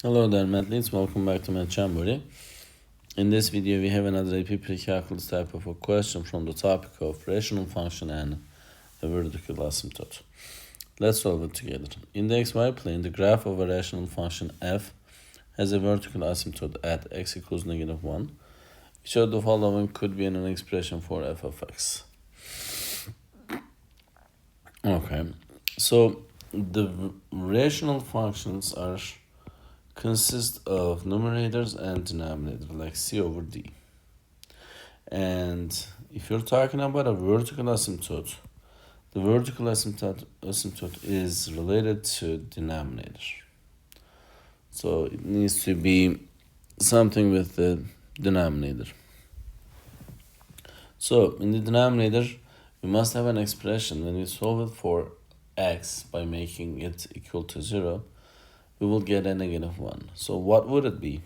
Hello there, mathletes. Welcome back to Math Jamboree. In this video, we have another AP Precalculus type of a question from the topic of rational function and a vertical asymptote. Let's solve it together. In the xy plane, the graph of a rational function f has a vertical asymptote at x equals -1. Which of the following could be an expression for f of x? Okay, so the rational functions consist of numerators and denominators, like c over d. And if you're talking about a vertical asymptote, the vertical asymptote is related to denominator. So it needs to be something with the denominator. So in the denominator, we must have an expression. When we solve it for x by making it equal to 0, we will get a -1. So what would it be?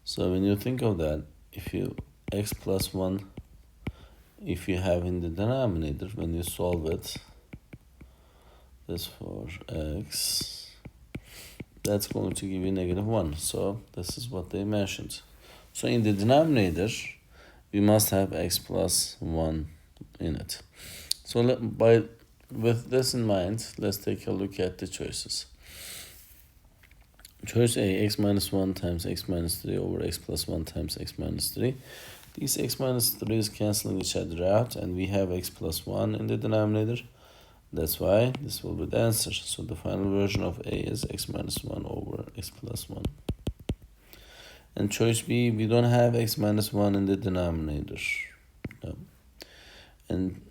So when you think of that, if you x plus 1, if you have in the denominator, when you solve it, this for x, that's going to give you -1. So this is what they mentioned. So in the denominator, we must have x plus 1 in it. So with this in mind, let's take a look at the choices. Choice A, x minus 1 times x minus 3 over x plus 1 times x minus 3. These x minus 3 is canceling each other out, and we have x plus 1 in the denominator. That's why this will be the answer. So the final version of A is x minus 1 over x plus 1. And choice B, we don't have x minus 1 in the denominator. No. And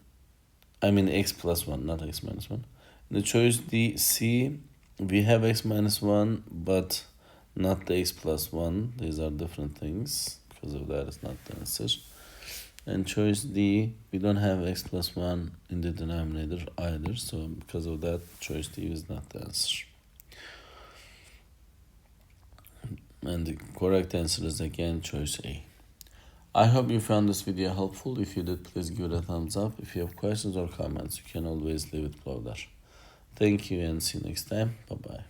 I mean x plus 1, not x minus 1. In the choice D, C, we have x minus 1, but not the x plus 1. These are different things. Because of that, it's not the answer. And choice D, we don't have x plus 1 in the denominator either. So because of that, choice D is not the answer. And the correct answer is again choice A. I hope you found this video helpful. If you did, please give it a thumbs up. If you have questions or comments, you can always leave it below there. Thank you and see you next time. Bye-bye.